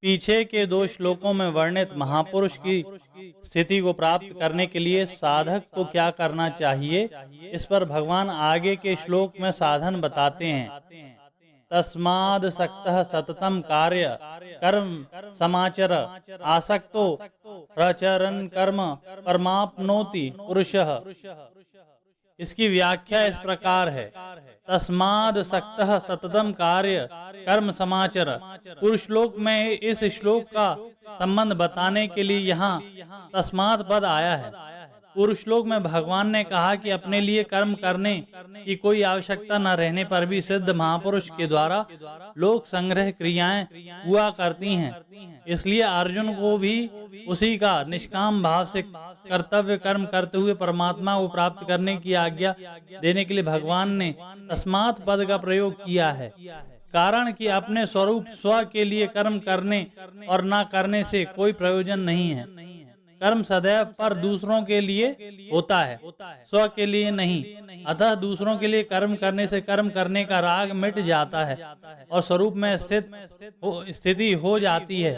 पीछे के 2 श्लोकों में वर्णित महापुरुष की स्थिति को प्राप्त करने के लिए साधक को क्या करना चाहिए, इस पर भगवान आगे के श्लोक में साधन बताते हैं। तस्माद् सक्तः सततम कार्य कर्म समाचर आसक्तो प्रचरन् कर्म परमाप्नोति पुरुषः। इसकी व्याख्या इस प्रकार है। तस्माद् सक्तः सततम कार्य कर्म समाचर। पूर्व श्लोक में इस श्लोक का संबंध बताने के लिए यहाँ तस्मात् पद आया है। पूर्व श्लोक में भगवान ने कहा कि अपने लिए कर्म करने की कोई आवश्यकता न रहने पर भी सिद्ध महापुरुष के द्वारा लोक संग्रह क्रियाएं हुआ करती हैं। इसलिए अर्जुन को भी उसी का निष्काम भाव से कर्तव्य कर्म करते हुए परमात्मा को प्राप्त करने की आज्ञा देने के लिए भगवान ने तस्मात् पद का प्रयोग किया है। कारण कि अपने स्वरूप स्व के लिए कर्म करने और न करने से कोई प्रयोजन नहीं है। कर्म सदैव पर दूसरों के लिए होता है, स्व के लिए नहीं। अतः दूसरों के लिए कर्म करने से कर्म करने का राग मिट जाता है और स्वरूप में स्थिति हो जाती है।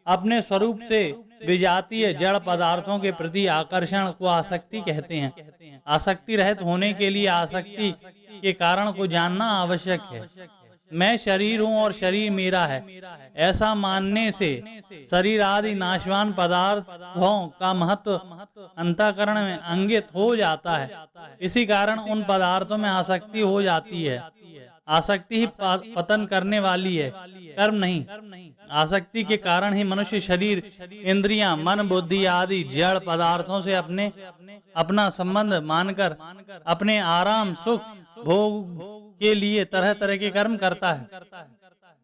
अपने स्वरूप से विजातीय जड़ पदार्थों के प्रति आकर्षण को आसक्ति कहते हैं। आसक्ति रहित होने के लिए आसक्ति के कारण को जानना आवश्यक है। मैं शरीर हूँ और शरीर मेरा है, ऐसा मानने से शरीर आदि नाशवान पदार्थों का महत्व अंतःकरण में अंगित हो जाता है। इसी कारण उन पदार्थों में आसक्ति हो जाती है। आसक्ति ही पतन करने वाली है, कर्म नहीं। आसक्ति के कारण ही मनुष्य शरीर, इंद्रियां, मन, बुद्धि आदि जड़ पदार्थों से अपना संबंध मानकर अपने आराम, सुख, भोग के लिए तरह तरह के कर्म करता है।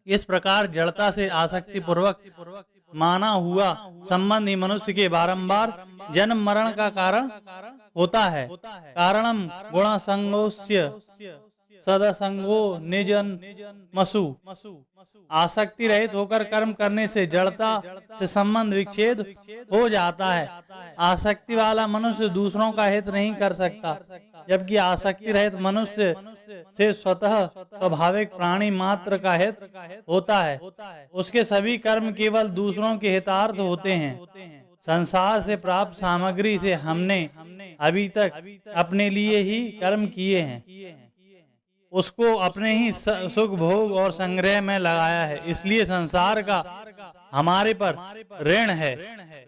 इस प्रकार जड़ता से आसक्ति पूर्वक माना हुआ संबंध ही मनुष्य के बारंबार जन्म मरण का कारण होता है। कारणम गुण संगोस्य सदसंगो निजन मसु। आसक्ति रहित होकर कर्म करने से जड़ता से संबंध विच्छेद हो जाता है। आसक्ति वाला मनुष्य दूसरों का हित नहीं कर सकता, जबकि आसक्ति रहित मनुष्य से स्वतः स्वाभाविक प्राणी मात्र का हित होता है। उसके सभी कर्म केवल दूसरों के हितार्थ होते हैं। संसार से प्राप्त सामग्री से हमने अभी तक अपने लिए ही कर्म किए हैं, उसको अपने ही सुख भोग और संग्रह में लगाया है। इसलिए संसार का हमारे पर ऋण है,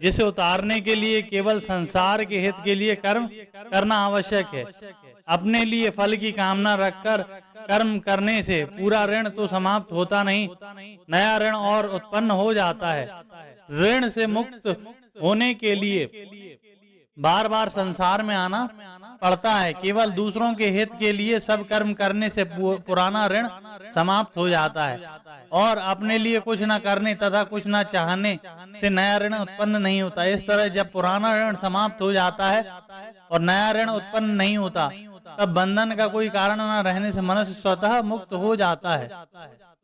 जिसे उतारने के लिए केवल संसार के हित के लिए कर्म करना आवश्यक है। अपने लिए फल की कामना रखकर कर्म करने से पूरा ऋण तो समाप्त होता नहीं, नया ऋण और उत्पन्न हो जाता है। ऋण से मुक्त होने के लिए बार बार संसार में आना पड़ता है। केवल दूसरों के हित के लिए सब कर्म करने से पुराना ऋण समाप्त हो जाता है और अपने लिए कुछ न करने तथा कुछ न चाहने से नया ऋण उत्पन्न नहीं होता। इस तरह जब पुराना ऋण समाप्त हो जाता है और नया ऋण उत्पन्न नहीं होता, तब बंधन का कोई कारण न रहने से मनुष्य स्वतः मुक्त हो जाता है।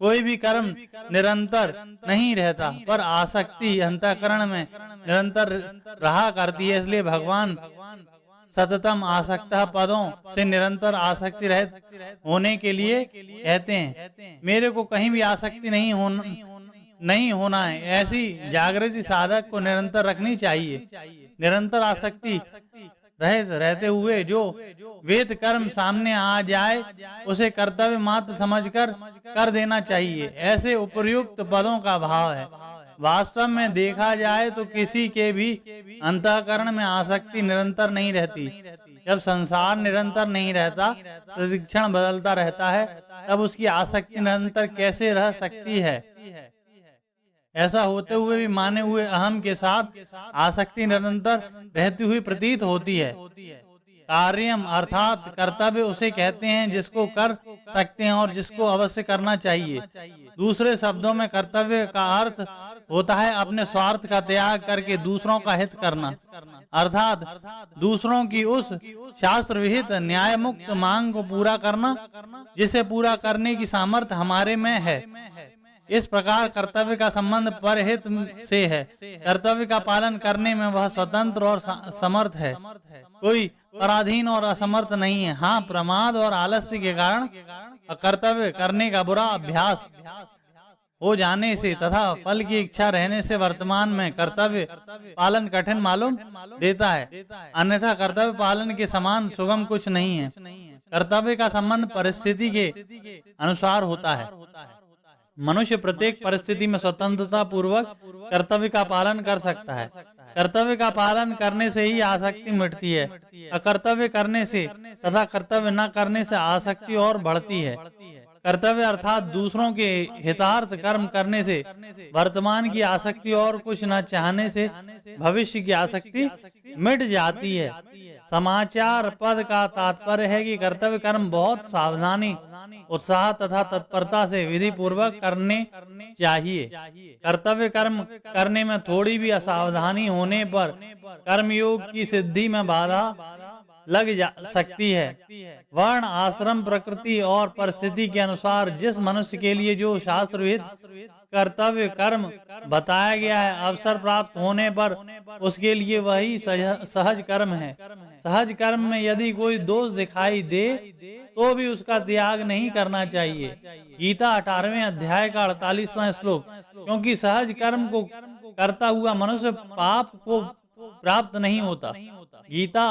कोई भी कर्म निरंतर नहीं रहता, पर आसक्ति अंतःकरण में निरंतर रहा करती है। इसलिए भगवान सततम आसक्तः पदों से निरंतर आसक्ति रहित होने के लिए कहते हैं। मेरे को कहीं भी आसक्ति नहीं होना है, ऐसी जागृति साधक को निरंतर रखनी चाहिए। निरंतर आसक्ति रहित रहते हुए जो वेद कर्म सामने आ जाए उसे कर्तव्य मात्र समझकर कर देना चाहिए। ऐसे उपर्युक्त पदों का भाव है। वास्तव में देखा जाए तो किसी के भी अंतःकरण में आसक्ति निरंतर नहीं रहती। जब संसार निरंतर नहीं रहता, प्रतिक्षण बदलता रहता है, तब उसकी आसक्ति निरंतर कैसे रह सकती है? ऐसा होते हुए भी माने हुए अहम के साथ आसक्ति निरंतर रहती हुई प्रतीत होती है। कार्यम अर्थात कर्तव्य उसे कहते हैं जिसको कर सकते हैं और जिसको अवश्य करना चाहिए। दूसरे शब्दों में कर्तव्य का अर्थ होता है अपने स्वार्थ का त्याग करके दूसरों का हित करना, अर्थात दूसरों की उस शास्त्र विहित न्याय मुक्त मांग को पूरा करना जिसे पूरा करने की सामर्थ्य हमारे में है। इस प्रकार कर्तव्य का संबंध परहित से है। कर्तव्य का पालन करने में वह स्वतंत्र और समर्थ है, कोई पराधीन और असमर्थ नहीं है। हाँ, प्रमाद और आलस्य के कारण कर्तव्य करने का बुरा अभ्यास हो जाने से तथा फल की इच्छा रहने से वर्तमान में कर्तव्य पालन कठिन मालूम देता है, अन्यथा कर्तव्य पालन के समान सुगम कुछ नहीं है। कर्तव्य का संबंध परिस्थिति के अनुसार होता है। मनुष्य प्रत्येक परिस्थिति में स्वतंत्रता पूर्वक कर्तव्य का पालन कर सकता है। कर्तव्य का पालन करने से ही आसक्ति मिटती है। अकर्तव्य करने से तथा कर्तव्य न करने से आसक्ति और बढ़ती है। कर्तव्य अर्थात दूसरों के हितार्थ कर्म करने से वर्तमान की आसक्ति और कुछ न चाहने से भविष्य की आसक्ति मिट जाती है। समाचार पद का तात्पर्य है कि कर्तव्य कर्म बहुत सावधानी, उत्साह तथा तत्परता से विधि पूर्वक करने चाहिए। कर्तव्य कर्म करने में थोड़ी भी असावधानी होने पर कर्मयोग की सिद्धि में बाधा लग जा सकती है। वर्ण, आश्रम, प्रकृति और परिस्थिति के अनुसार जिस मनुष्य के लिए जो शास्त्र विहित कर्तव्य कर्म बताया गया है, अवसर प्राप्त होने पर उसके लिए वही सहज कर्म है। सहज कर्म में यदि कोई दोष दिखाई दे तो भी उसका त्याग नहीं करना चाहिए। गीता 18वें अध्याय का 48वां श्लोक। क्योंकि सहज कर्म को करता हुआ मनुष्य पाप को प्राप्त नहीं होता। गीता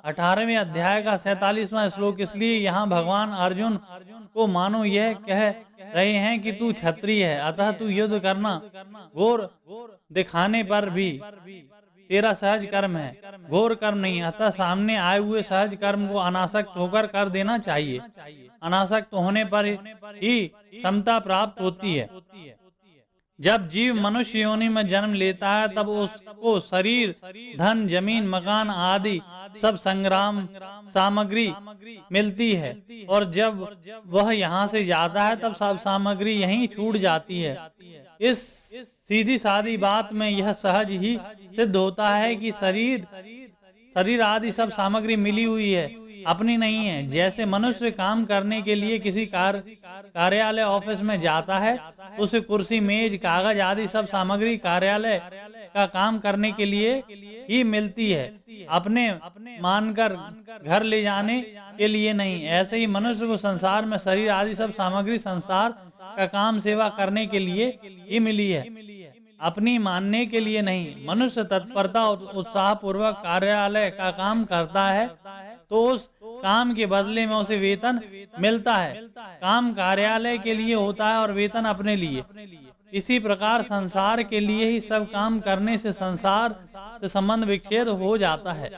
18वें अध्याय का 47वां श्लोक। इसलिए यहाँ भगवान अर्जुन को मानो यह कह रहे हैं कि तू क्षत्रिय है, अतः तू युद्ध करना। घोर दिखाने पर भी तेरा सहज कर्म है, घोर कर्म नहीं। अतः सामने आए हुए सहज कर्म को अनासक्त होकर कर देना चाहिए। अनासक्त होने पर ही समता प्राप्त होती है। जब जीव मनुष्य योनि में जन्म लेता है तब उसको शरीर, धन, जमीन, मकान आदि सब संग्राम सामग्री मिलती है, और जब वह यहाँ से जाता है तब सब सामग्री यहीं छूट जाती है। इस सीधी सादी बात में यह सहज ही सिद्ध होता है कि शरीर आदि सब सामग्री मिली हुई है, अपनी नहीं है। जैसे मनुष्य काम करने के लिए किसी कार्यालय ऑफिस में जाता है, उसे कुर्सी, मेज, कागज आदि सब सामग्री कार्यालय का काम करने के लिए ही मिलती है, अपने मानकर घर ले जाने के लिए नहीं। ऐसे ही मनुष्य को संसार में शरीर आदि सब सामग्री संसार का काम सेवा करने के लिए ही मिली है, अपनी मानने के लिए नहीं। मनुष्य तत्परता उत्साह पूर्वक कार्यालय का काम करता है तो उस काम के बदले में उसे वेतन मिलता है। काम कार्यालय के लिए होता है और वेतन अपने लिए। इसी प्रकार संसार के लिए ही सब काम करने से संसार से संबंध विच्छेद हो जाता है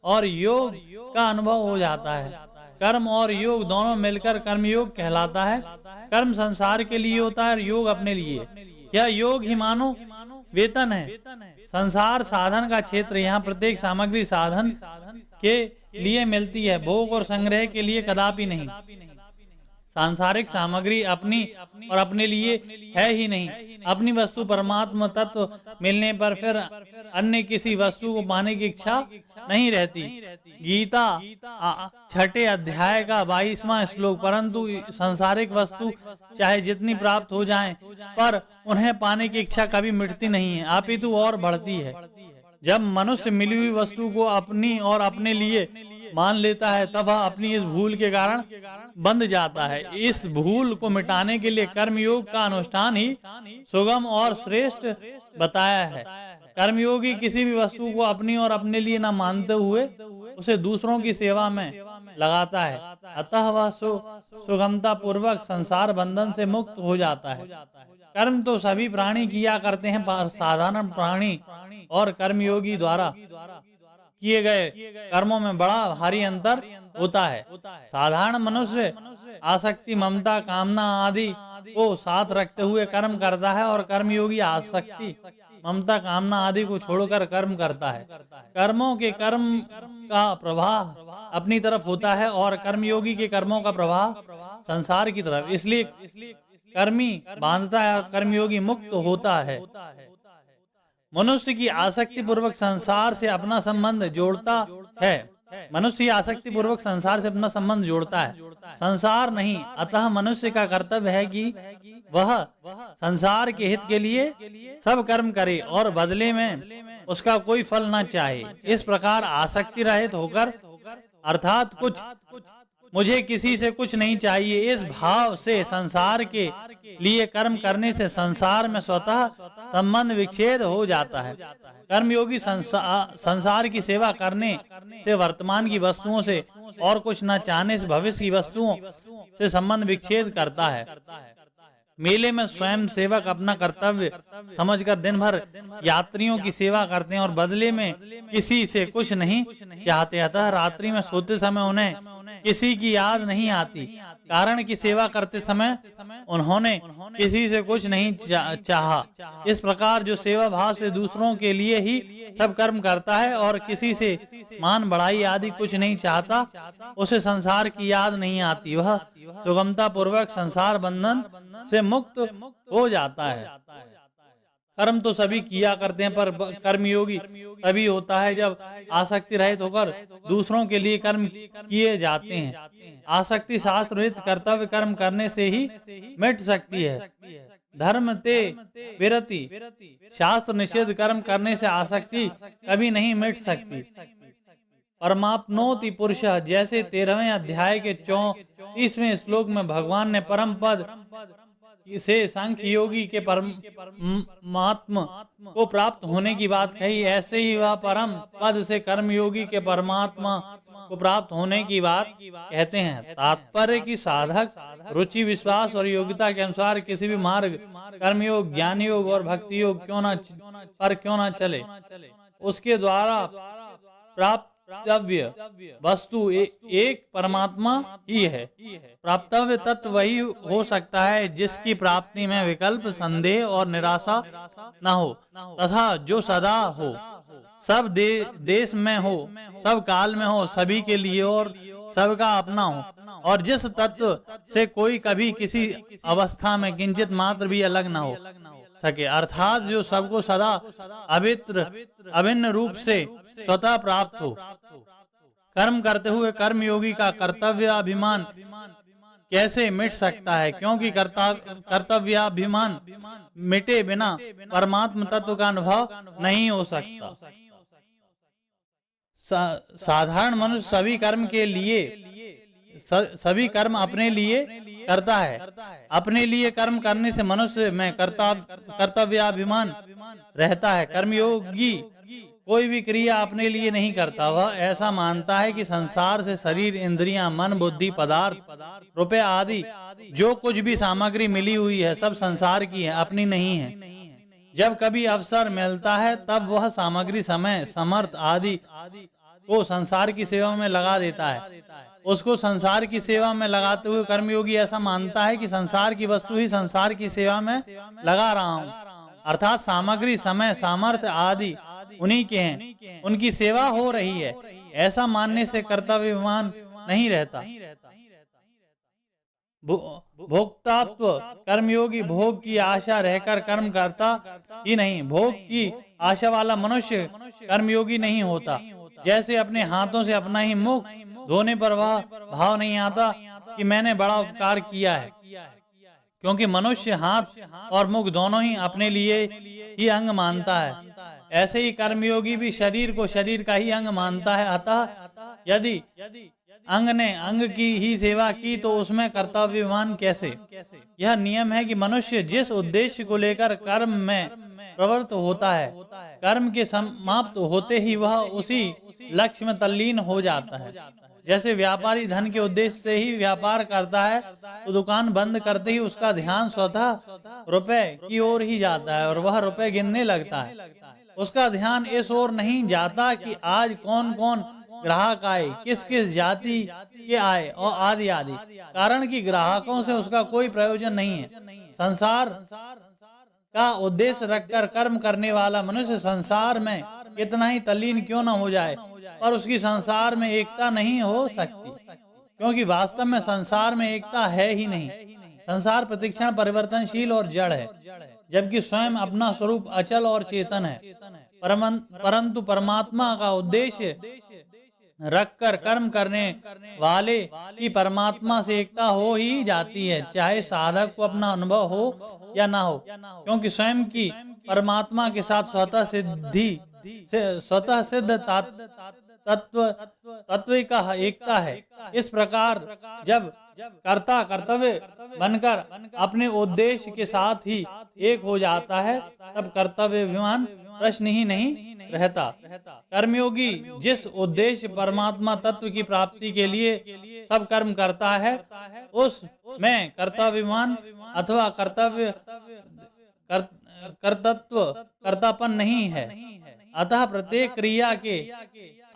और योग का अनुभव हो जाता है। कर्म और योग दोनों मिलकर कर्मयोग कहलाता है। कर्म संसार के लिए होता है और योग अपने लिए। यह योग ही मानो वेतन है। संसार साधन का क्षेत्र, यहाँ प्रत्येक सामग्री साधन के लिए मिलती है, भोग और संग्रह के लिए कदापि नहीं। सांसारिक सामग्री अपनी और अपने लिए है ही नहीं। अपनी वस्तु परमात्मा तत्व मिलने पर फिर अन्य किसी वस्तु को पाने की इच्छा नहीं रहती। गीता 6ठे अध्याय का 22वां श्लोक। परंतु सांसारिक वस्तु चाहे जितनी प्राप्त हो जाएं, पर उन्हें पाने की इच्छा कभी मिटती नहीं है, अपितु और बढ़ती है। जब मनुष्य मिली हुई वस्तु को अपनी और अपने लिए मान लेता है तब वह अपनी इस भूल के कारण बंध जाता है। इस भूल को मिटाने के लिए कर्मयोग का अनुष्ठान ही सुगम और श्रेष्ठ बताया है। कर्मयोगी किसी भी वस्तु को अपनी और अपने लिए न मानते हुए उसे दूसरों की सेवा में लगाता है, अतः वह सुगमता पूर्वक संसार बंधन से मुक्त हो जाता है। कर्म तो सभी प्राणी किया करते हैं, पर साधारण प्राणी और कर्मयोगी द्वारा किए गए कर्मों में बड़ा भारी अंतर होता है। साधारण मनुष्य आसक्ति, ममता, कामना आदि को साथ रखते हुए कर्म करता है और कर्मयोगी आसक्ति, ममता, कामना आदि को छोड़कर कर्म करता है। कर्मों के कर्म का प्रवाह अपनी तरफ होता है और कर्मयोगी के कर्मों का प्रवाह संसार की तरफ। इसलिए कर्मी बांधता है और कर्मयोगी मुक्त होता है। मनुष्य की आसक्ति पूर्वक संसार से अपना संबंध जोड़ता है। मनुष्य आसक्ति पूर्वक संसार से अपना संबंध जोड़ता है, संसार नहीं। अतः मनुष्य का कर्तव्य है कि वह संसार के हित के लिए सब कर्म करे और बदले में उसका कोई फल न चाहे। इस प्रकार आसक्ति रहित होकर, अर्थात कुछ मुझे किसी से कुछ नहीं चाहिए, इस भाव से संसार के लिए कर्म करने से संसार में स्वतः संबंध विच्छेद हो जाता है। कर्मयोगी संसार की सेवा करने से, वर्तमान की वस्तुओं से और कुछ न चाहने से भविष्य की वस्तुओं से संबंध विच्छेद करता है। मेले में स्वयं सेवक अपना कर्तव्य समझकर दिन भर यात्रियों की सेवा करते हैं और बदले में किसी से कुछ नहीं चाहते। अतः रात्रि में सोते समय उन्हें किसी की याद नहीं आती, कारण की सेवा करते समय उन्होंने किसी से कुछ नहीं चाहा। इस प्रकार जो सेवा भाव से दूसरों के लिए ही सब कर्म करता है और किसी से मान बढ़ाई आदि कुछ नहीं चाहता, उसे संसार की याद नहीं आती, वह सुगमता पूर्वक संसार बंधन से मुक्त हो जाता है। कर्म तो सभी किया करते हैं, पर कर्मयोगी तभी होता है जब आसक्ति रहित होकर दूसरों के लिए कर्म किए जाते हैं। आसक्ति शास्त्र रहित कर्तव्य कर्म करने से ही मिट सकती है। धर्म ते विरति, शास्त्र निषेध कर्म करने से आसक्ति कभी नहीं मिट सकती। परमाप्नोति पुरुष, जैसे 13वें अध्याय के 34वें श्लोक में भगवान ने परम पद से सांख्य योगी के परमात्मा को प्राप्त होने की बात कही, ऐसे ही वह परम पद से कर्मयोगी के परमात्मा को प्राप्त होने की बात कहते हैं। तात्पर्य की साधक रुचि, विश्वास और योग्यता के अनुसार किसी भी मार्ग, कर्मयोग, ज्ञान योग और भक्ति योग क्यों न चले, उसके द्वारा प्राप्तव्य वस्तु एक परमात्मा ही है। प्राप्तव्य तत्व वही हो सकता है जिसकी प्राप्ति में विकल्प, संदेह और निराशा न हो, तथा जो सदा हो, सब देश में हो, सब काल में हो, सभी के लिए और सबका अपना हो, और जिस तत्व से कोई कभी किसी अवस्था में किंचित मात्र भी अलग न हो सके, अर्थात जो सबको सदा अभिन्न रूप से स्वतः प्राप्त हो। कर्म करते हुए कर्मयोगी का कर्तव्याभिमान कैसे मिट सकता है? क्योंकि कर्तव्याभिमान मिटे बिना परमात्म तत्व का अनुभव नहीं हो सकता। साधारण मनुष्य सभी कर्म अपने लिए करता है। अपने लिए कर्म करने से मनुष्य में कर्तव्याभिमान रहता है। कर्मयोगी कोई भी क्रिया अपने लिए नहीं करता। वह ऐसा मानता है कि संसार से शरीर, इंद्रियां, मन, बुद्धि, पदार्थ, रुपए आदि जो कुछ भी सामग्री मिली हुई है सब संसार की है, अपनी नहीं है। जब कभी अवसर मिलता है तब वह सामग्री, समय, समर्थ आदि को संसार की सेवा में लगा देता है। उसको संसार की सेवा में लगाते हुए कर्मयोगी ऐसा मानता है कि संसार की वस्तु ही संसार की सेवा में लगा रहा हूँ, अर्थात सामग्री, समय, सामर्थ्य आदि उन्हीं के हैं, उनकी सेवा हो रही है। ऐसा मानने से कर्तव्यभिमान नहीं रहता। भोक्तात्व, कर्मयोगी भोग की आशा रहकर कर्म करता ही नहीं। भोग की आशा वाला मनुष्य कर्मयोगी नहीं होता। जैसे अपने हाथों से अपना ही मुख धोने पर वह भाव नहीं आता कि मैंने बड़ा उपकार किया है, क्योंकि मनुष्य हाथ और मुख दोनों ही अपने लिए ही अंग मानता है। ऐसे ही कर्मयोगी भी शरीर को शरीर का ही अंग मानता है। अतः यदि अंग ने अंग की ही सेवा की तो उसमें कर्तव्यभिमान कैसे? यह नियम है कि मनुष्य जिस उद्देश्य को लेकर कर्म में प्रवृत्त होता है, कर्म के समाप्त होते ही वह उसी लक्ष्य में तल्लीन हो जाता है। जैसे व्यापारी धन के उद्देश्य से ही व्यापार करता है तो दुकान बंद करते ही उसका ध्यान स्वतः रुपए की ओर ही जाता है और वह रुपए गिनने लगता है। उसका ध्यान इस ओर नहीं जाता कि आज कौन कौन ग्राहक आए, किस किस जाति के आए और आदि आदि, कारण कि ग्राहकों से उसका कोई प्रयोजन नहीं है। संसार का उद्देश्य रखकर कर्म करने वाला मनुष्य संसार में कितना ही तल्लीन क्यों न हो जाए, पर उसकी संसार में एकता नहीं हो सकती, क्योंकि वास्तव में संसार में एकता है ही नहीं। संसार प्रतिक्षण परिवर्तनशील और जड़ है, जबकि स्वयं अपना स्वरूप अचल और चेतन है। परंतु परमात्मा का उद्देश्य रखकर कर्म करने वाले की परमात्मा से एकता हो ही जाती है, चाहे साधक को अपना अनुभव हो या ना हो, क्योंकि स्वयं की परमात्मा के साथ स्वतः सिद्ध तत्व का एकता है। इस प्रकार जब कर्ता कर्तव्य बनकर अपने उद्देश्य के साथ ही एक हो जाता है, तब कर्तव्य अभिमान प्रश्न ही नहीं रहता। कर्मयोगी जिस उद्देश्य परमात्मा तत्व की प्राप्ति के लिए सब कर्म करता है, उसमें कर्तव्यमान अथवा कर्तापन नहीं है। अतः प्रत्येक क्रिया के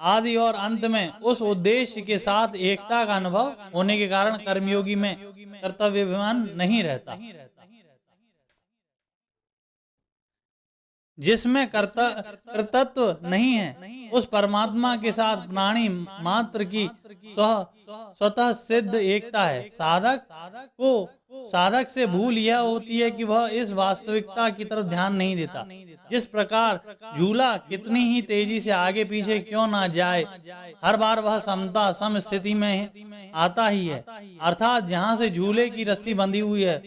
आदि और अंत में उस उद्देश्य के साथ एकता का अनुभव होने के कारण कर्मयोगी में कर्तव्याभिमान नहीं रहता। जिसमें कर्तृत्व नहीं है, उस परमात्मा के साथ प्राणी मात्र की स्वतः सिद्ध एकता है। साधक से भूल यह होती है कि वह इस वास्तविकता की तरफ ध्यान नहीं देता। जिस प्रकार झूला कितनी ही तेजी से आगे पीछे क्यों ना जाए, हर बार वह समता सम स्थिति में आता ही है। अर्थात जहाँ से झूले की रस्सी बंधी हुई है,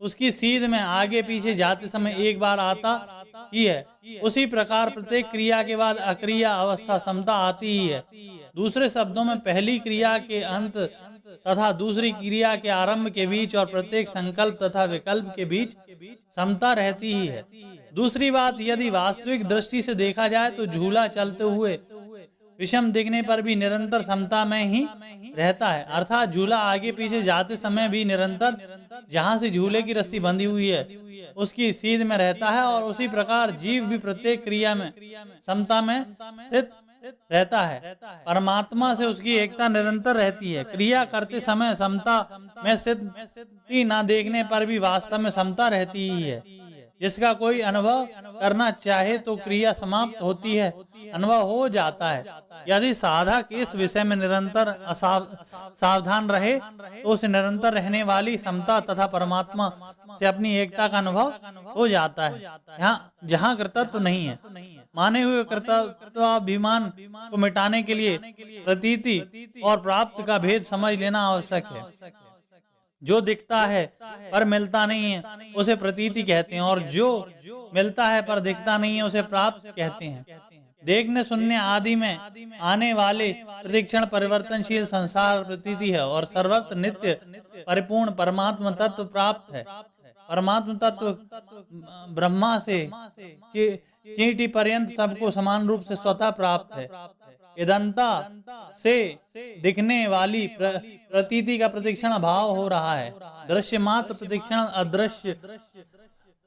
उसकी सीध में आगे पीछे जाते समय एक बार आता ही है। उसी प्रकार प्रत्येक क्रिया के बाद अक्रिया अवस्था समता आती ही है। दूसरे शब्दों में पहली क्रिया के अंत तथा दूसरी क्रिया के आरंभ के बीच और प्रत्येक संकल्प तथा विकल्प के बीच समता रहती ही है। दूसरी बात, यदि वास्तविक दृष्टि से देखा जाए तो झूला चलते हुए विषम दिखने पर भी निरंतर समता में ही रहता है। अर्थात झूला आगे पीछे जाते समय भी निरंतर जहाँ से झूले की रस्सी बंधी हुई है उसकी सीध में रहता है, और उसी प्रकार जीव भी प्रत्येक क्रिया में समता में स्थित रहता है। परमात्मा से उसकी एकता निरंतर रहती है। क्रिया करते समय समता में स्थिति न देखने पर भी वास्तव में समता रहती ही है। जिसका कोई अनुभव करना चाहे तो क्रिया समाप्त होती है, अनुभव हो जाता है। यदि साधक इस विषय में निरंतर सावधान रहे तो उसे निरंतर रहने वाली समता तथा परमात्मा से अपनी एकता का अनुभव हो जाता है। जहाँ कर्तृत्व नहीं है, माने हुए कर्तव्याभिमान को मिटाने के लिए प्रतीति और प्राप्त का भेद समझ लेना आवश्यक है। जो दिखता है पर मिलता नहीं है उसे प्रतीति कहते हैं, और जो मिलता है पर दिखता नहीं है उसे प्राप्त कहते हैं। देखने सुनने आदि में आने वाले प्रतिक्षण परिवर्तनशील संसार प्रतीति है, और सर्वत्र नित्य परिपूर्ण परमात्मा तत्व प्राप्त है। परमात्मा तत्व ब्रह्मा से चींटी पर्यंत सबको समान रूप से स्वतः प्राप्त है। इदंता से दिखने वाली प्रतीति का प्रतिक्षण अभाव हो रहा है। दृश्य मात्र प्रतिक्षण अदृश्य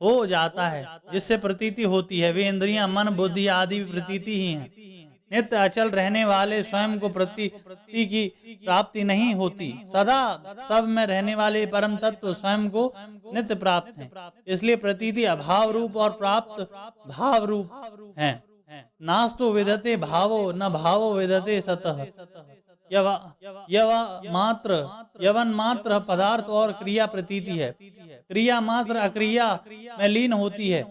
हो जाता है, जिससे प्रतीति होती है। वे इंद्रियां, मन, बुद्धि आदि प्रतीति ही हैं। नित्य अचल रहने वाले स्वयं को प्रतीति की प्राप्ति नहीं होती। सदा सब में रहने वाले परम तत्व स्वयं को नित्य प्राप्त हैं। इसलिए प्रतीति अभाव रूप और प्राप्त भाव रूप है। नास्तु विदते भावो न भावो विदते सतः। यवन मात्र पदार्थ और क्रिया प्रतीति है। क्रिया मात्र अक्रिया में लीन होती है।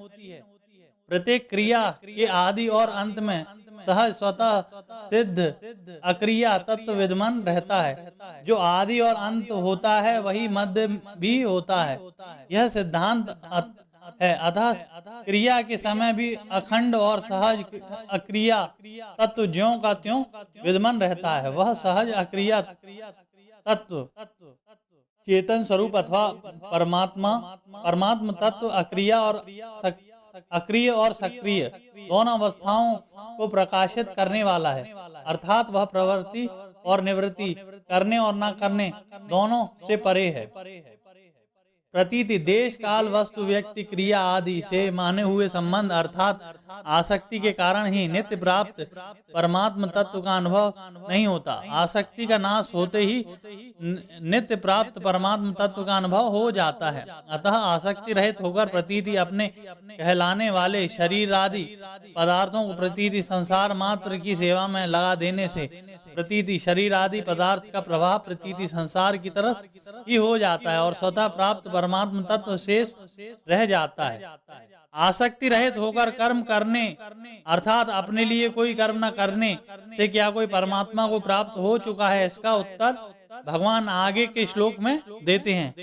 प्रत्येक क्रिया के आदि और अंत में सहज स्वतः सिद्ध अक्रिया तत्व विद्यमान रहता है। जो आदि और अंत होता है वही मध्य भी होता है। यह सिद्धांत है। अतः क्रिया के समय भी अखंड और सहज अक्रिया तत्व ज्यों का त्यों विद्यमान रहता है। वह सहज अक्रिया तत्व चेतन स्वरूप अथवा परमात्मा तत्व अक्रिय और सक्रिय दोनों अवस्थाओं को प्रकाशित करने वाला है। अर्थात वह प्रवृत्ति और निवृत्ति, करने और न करने दोनों से परे है। प्रतीति देश काल वस्तु व्यक्ति क्रिया आदि से माने हुए संबंध अर्थात आसक्ति के कारण ही नित्य प्राप्त परमात्म तत्व का अनुभव नहीं होता। आसक्ति का नाश होते ही नित्य प्राप्त परमात्म तत्व का अनुभव हो जाता है। अतः आसक्ति रहित होकर प्रतीति अपने कहलाने वाले शरीर आदि पदार्थों को प्रतीति संसार मात्र की सेवा में लगा देने से प्रतीति शरीर आदि पदार्थ का प्रभाव प्रतीति संसार की तरफ ही हो जाता है और स्वतः प्राप्त परमात्म तत्व शेष रह जाता है। आसक्ति रहित होकर कर्म करने अर्थात अपने लिए कोई कर्म न करने से क्या कोई परमात्मा को प्राप्त हो चुका है? इसका उत्तर भगवान आगे के श्लोक में देते हैं।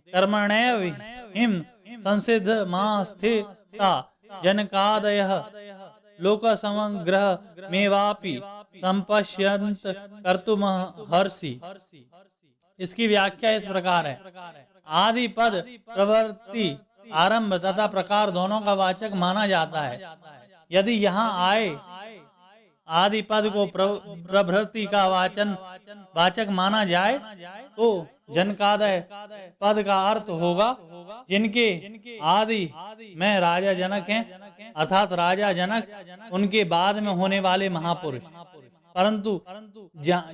कर्मण्येव हिम संसिद्ध मास्थिता जनकादयः लोक समग्रह मेवापि संपश्यंत कर्तुमहर्षि। इसकी व्याख्या इस प्रकार है। आदि पद प्रवृत्ति आरंभ तथा प्रकार दोनों का वाचक माना जाता है। यदि यहाँ आए आदि पद को प्रवृत्ति का वाचक माना जाए तो जनकादय पद का अर्थ होगा जिनके आदि में राजा जनक हैं, अर्थात राजा जनक उनके बाद में होने वाले महापुरुष। परंतु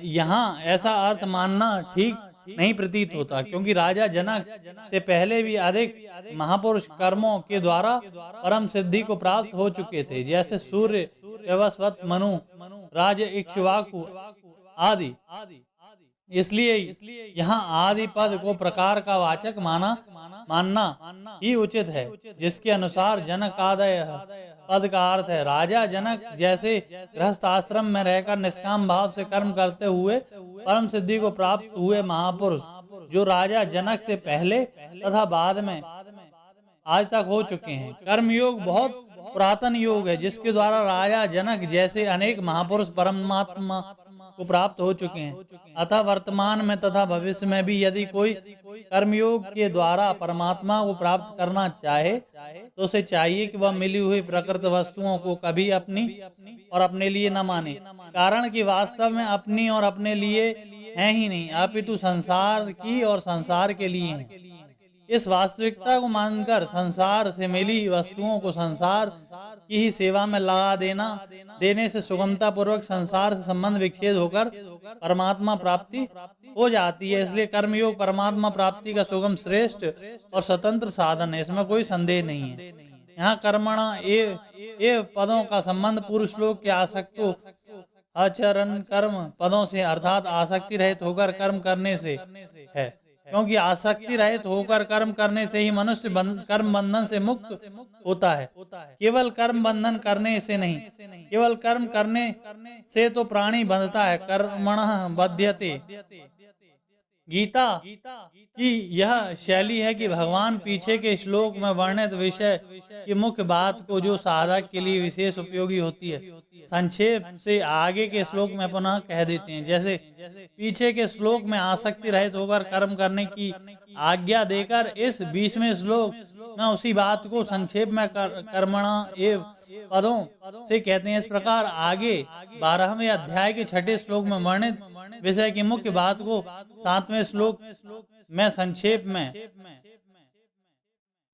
यहाँ ऐसा अर्थ मानना ठीक नहीं प्रतीत होता, क्योंकि राजा जनक से पहले भी अधिक महापुरुष कर्मों के द्वारा परम सिद्धि को प्राप्त हो चुके थे, जैसे सूर्य, वैवस्वत, मनु, राज इक्ष्वाकु आदि। इसलिए यहाँ आदि पद को प्रकार का वाचक मानना ही उचित है, जिसके अनुसार जनकादय पद का अर्थ है राजा जनक जैसे गृहस्थ आश्रम में रहकर निष्काम भाव से कर्म करते हुए परम सिद्धि को प्राप्त हुए महापुरुष, जो राजा जनक से पहले तथा बाद में आज तक हो चुके हैं। कर्मयोग बहुत पुरातन योग है, जिसके द्वारा राजा जनक जैसे अनेक महापुरुष परमात्मा को प्राप्त हो चुके हैं। अतः वर्तमान में तथा भविष्य में भी यदि कोई कर्मयोग के द्वारा परमात्मा को प्राप्त करना चाहे तो उसे चाहिए कि वह मिली हुई प्रकृत वस्तुओं को कभी अपनी और अपने लिए न माने, कारण कि वास्तव में अपनी और अपने लिए हैं ही नहीं, अपितु संसार की और संसार के लिए हैं। इस वास्तविकता को मानकर संसार से मिली वस्तुओं को संसार की ही सेवा में लगा देने से सुगमता पूर्वक संसार से संबंध विच्छेद होकर परमात्मा प्राप्ति हो जाती है। इसलिए कर्मयोग परमात्मा प्राप्ति का सुगम, श्रेष्ठ और स्वतंत्र साधन है, इसमें कोई संदेह नहीं है। यहाँ कर्मणा एव पदों का संबंध पुरुष लोग के आसक्तो आचरण कर्म पदों से, अर्थात आसक्ति रहित होकर कर्म करने से है, क्योंकि आसक्ति रहित होकर कर्म करने से ही मनुष्य कर्म बंधन से मुक्त होता है, केवल कर्म बंधन करने से नहीं। केवल कर्म करने से तो प्राणी बंधता है, कर्मणः बध्यते। गीता की यह शैली है कि भगवान पीछे के श्लोक में वर्णित विषय की मुख्य बात को, जो साधक के लिए विशेष उपयोगी होती है, संक्षेप से आगे के श्लोक में पुनः कह देते हैं। जैसे पीछे के श्लोक में आसक्ति रहित होकर कर्म करने की आज्ञा देकर इस 20वें श्लोक में उसी बात को संक्षेप में कर्मणा एव पदों से कहते हैं। इस प्रकार आगे 12वें अध्याय के 6ठे श्लोक में वर्णित विषय की मुख्य बात को 7वें श्लोक में संक्षेप में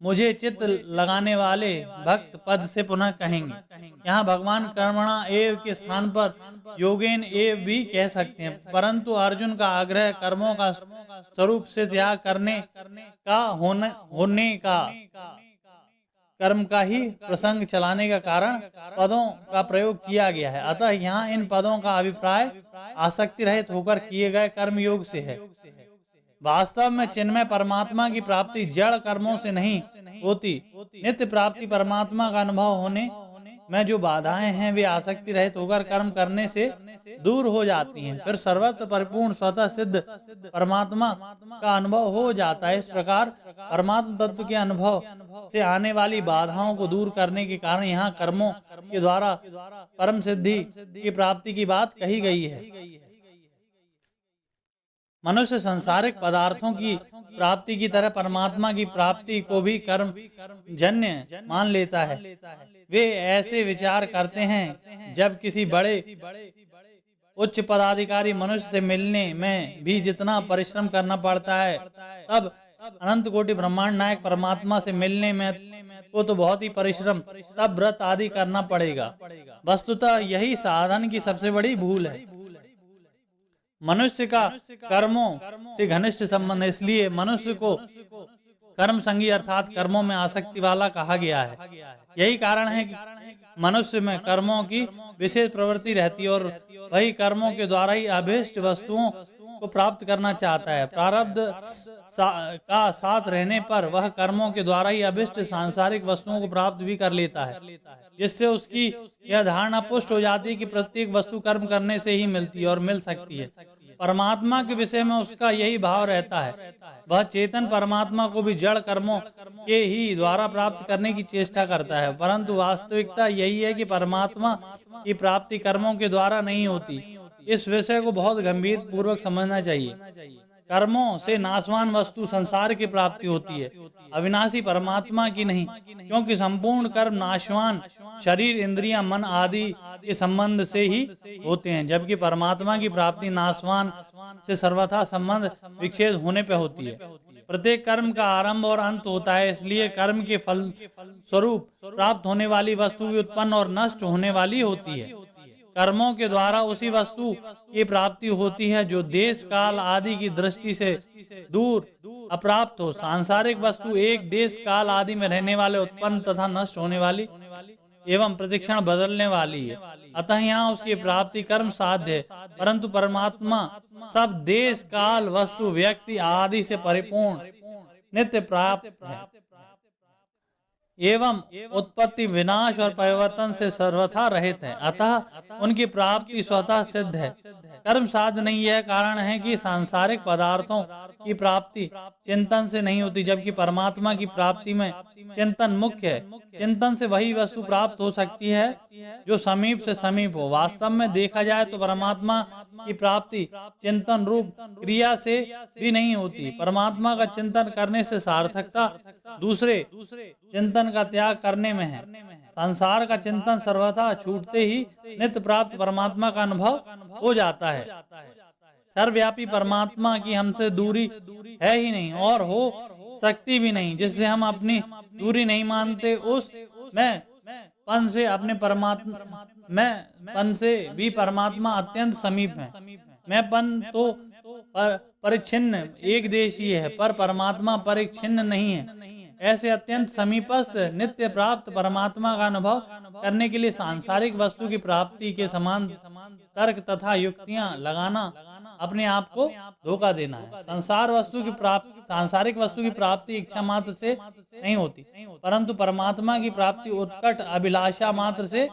मुझे चित्त लगाने वाले भक्त पद से पुनः कहेंगे। यहाँ भगवान कर्मणा एव के स्थान पर योगेन एव भी कह सकते हैं, परंतु अर्जुन का आग्रह कर्मों का स्वरूप से त्याग करने का होने का कर्म का ही प्रसंग चलाने का कारण पदों का प्रयोग किया गया है। अतः यहाँ इन पदों का अभिप्राय आसक्ति रहित होकर किए गए कर्म योग से है। वास्तव में चिन्मय परमात्मा की प्राप्ति जड़ कर्मों से नहीं होती। नित्य प्राप्ति परमात्मा का अनुभव होने में जो बाधाएं हैं वे आसक्ति रहित होकर कर्म करने से दूर हो जाती हैं। फिर सर्वत्र परिपूर्ण स्वतः सिद्ध परमात्मा का अनुभव हो जाता है। इस प्रकार परमात्मा तत्व के अनुभव से आने वाली बाधाओं को दूर करने के कारण यहाँ कर्मों के द्वारा परम सिद्धि की प्राप्ति की बात कही गई है। मनुष्य सांसारिक पदार्थों की प्राप्ति की तरह परमात्मा की प्राप्ति को भी कर्म जन्य मान लेता है। वे ऐसे विचार करते हैं, जब किसी बड़े उच्च पदाधिकारी मनुष्य से मिलने में भी जितना परिश्रम करना पड़ता है, तब अनंत कोटि ब्रह्मांड नायक परमात्मा से मिलने में को तो बहुत ही परिश्रम, तब व्रत आदि करना पड़ेगा। वस्तुतः यही साधन की सबसे बड़ी भूल है। मनुष्य का कर्मों से घनिष्ठ संबंध, इसलिए मनुष्य को कर्म संगी अर्थात कर्मों में आसक्ति वाला कहा गया है। यही कारण है कि मनुष्य में कर्मों की विशेष प्रवृत्ति रहती है और वही कर्मों के द्वारा ही अभीष्ट वस्तुओं को प्राप्त करना चाहता है। प्रारब्ध का साथ रहने पर वह कर्मों के द्वारा ही अभीष्ट सांसारिक वस्तुओं को प्राप्त भी कर लेता है, जिससे उसकी यह धारणा पुष्ट हो जाती है कि प्रत्येक वस्तु कर्म करने से ही मिलती है और मिल सकती है। परमात्मा के विषय में उसका यही भाव रहता है। वह चेतन परमात्मा को भी जड़ कर्मों के ही द्वारा प्राप्त करने की चेष्टा करता है, परंतु वास्तविकता यही है कि परमात्मा की प्राप्ति कर्मों के द्वारा नहीं होती। इस विषय को बहुत गंभीर पूर्वक समझना चाहिए। कर्मों से नाशवान वस्तु संसार की प्राप्ति होती है, अविनाशी परमात्मा की नहीं, क्योंकि संपूर्ण कर्म नाशवान शरीर, इंद्रियां, मन आदि के संबंध से ही होते हैं, जबकि परमात्मा की प्राप्ति नाशवान से सर्वथा संबंध विच्छेद होने पर होती है। प्रत्येक कर्म का आरंभ और अंत होता है, इसलिए कर्म के फल स्वरूप प्राप्त होने वाली वस्तु भी उत्पन्न और नष्ट होने वाली होती है। कर्मों के द्वारा उसी वस्तु की प्राप्ति होती है जो देश काल आदि की दृष्टि से दूर अप्राप्त हो। सांसारिक वस्तु एक देश काल आदि में रहने वाले, उत्पन्न तथा नष्ट होने वाली एवं प्रतिक्षण बदलने वाली है, अतः यहाँ उसकी प्राप्ति कर्म साध्य है, परंतु परमात्मा सब देश काल वस्तु व्यक्ति आदि से परिपूर्ण नित्य प्राप्त है एवं उत्पत्ति, विनाश और परिवर्तन से सर्वथा रहित है, अतः उनकी प्राप्ति स्वतः सिद्ध है, कर्म साध्य नहीं। यह कारण है कि सांसारिक पदार्थों की प्राप्ति चिंतन से नहीं होती, जबकि परमात्मा की प्राप्ति में चिंतन मुख्य है। चिंतन से वही वस्तु प्राप्त हो सकती है जो समीप से समीप हो। वास्तव में देखा जाए तो परमात्मा की प्राप्ति चिंतन रूप क्रिया से भी नहीं होती। परमात्मा का चिंतन करने से सार्थकता दूसरे चिंतन का त्याग करने में है। संसार का चिंतन सर्वथा छूटते ही नित्य प्राप्त परमात्मा का अनुभव हो जाता है। सर्वव्यापी परमात्मा की हमसे दूरी है ही नहीं और हो सकती भी नहीं, जिससे हम अपनी दूरी नहीं मानते। उस मैं पन से अपने परमात्मा में पन से भी परमात्मा अत्यंत समीप है। मैं पन तो परिच्छिन्न एक देशीय है, पर परमात्मा परिच्छिन्न नहीं है। ऐसे अत्यंत समीपस्थ नित्य प्राप्त परमात्मा का अनुभव करने के लिए सांसारिक वस्तु की प्राप्ति के समान तर्क तथा युक्तियां लगाना अपने आप को धोखा देना है। सांसारिक वस्तु की प्राप्ति इच्छा मात्र से नहीं होती, परंतु परमात्मा की प्राप्ति उत्कट अभिलाषा मात्र से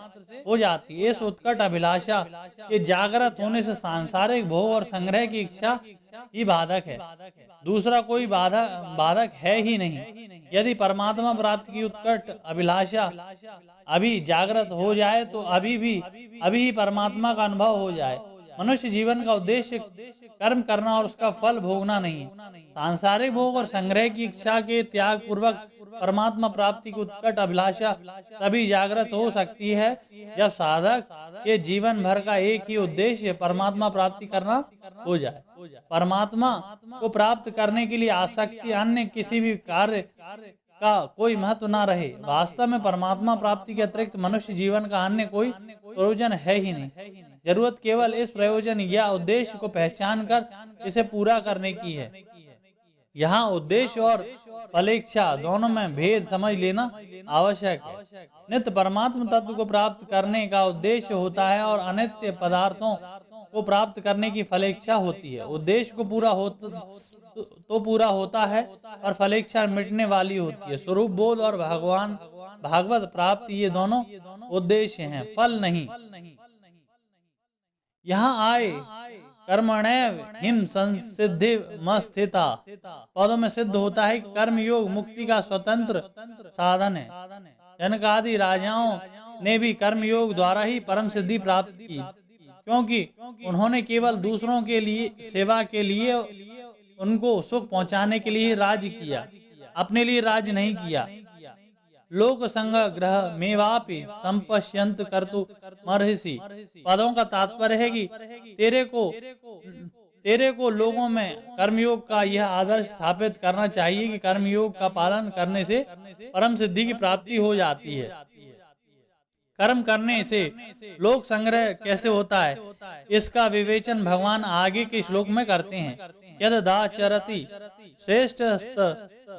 हो जाती है। इस उत्कट अभिलाषा के जागृत होने से सांसारिक भोग और संग्रह की इच्छा ही बाधक है, दूसरा कोई बाधक है ही नहीं। यदि परमात्मा प्राप्ति की उत्कट अभिलाषा अभी जागृत हो जाए तो अभी ही परमात्मा का अनुभव हो जाए। मनुष्य जीवन का उद्देश्य कर्म करना और उसका फल भोगना नहीं है। सांसारिक भोग और संग्रह की इच्छा के त्याग पूर्वक परमात्मा प्राप्ति की उत्कट अभिलाषा तभी जागृत हो सकती है जब साधक के जीवन भर का एक ही उद्देश्य परमात्मा प्राप्ति करना हो जाए। परमात्मा को प्राप्त करने के लिए आसक्ति अन्य किसी भी कार्य का कोई महत्व न रहे। वास्तव में परमात्मा प्राप्ति के अतिरिक्त मनुष्य जीवन का अन्य कोई प्रयोजन है ही नहीं। जरूरत केवल इस प्रयोजन या उद्देश्य को पहचान कर इसे पूरा करने की है। यहाँ उद्देश्य और फलेच्छा दोनों में भेद समझ लेना आवश्यक है। नित्य परमात्मा तत्व को प्राप्त करने का उद्देश्य होता है और अनित्य पदार्थों को प्राप्त करने की फलेच्छा होती है। उद्देश्य को पूरा होता है और फलेच्छा मिटने वाली होती है। स्वरूप बोध और भागवत प्राप्ति ये दोनों उद्देश्य हैं, फल नहीं। यहाँ आए कर्मणैव हिम संसिद्धि मस्थिता पदों में सिद्ध होता है कि कर्म योग मुक्ति का स्वतंत्र साधन है। जनक आदि राजाओं ने भी कर्म योग द्वारा ही परम सिद्धि प्राप्त की, क्योंकि उन्होंने केवल दूसरों के लिए सेवा के लिए, उनको सुख पहुंचाने के लिए राज्य किया, अपने लिए राज्य नहीं किया। लोक संग ग्रह मेवापि संपश्यंत कर्तु मर्हिषि पदों का तात्पर्य है कि तेरे को लोगों में कर्मयोग का यह आदर्श स्थापित करना चाहिए कि कर्मयोग का पालन करने से परम सिद्धि की प्राप्ति हो जाती है। कर्म करने से लोक संग्रह कैसे होता है, इसका विवेचन भगवान आगे के श्लोक में करते हैं। यदाचरति श्रेष्ठ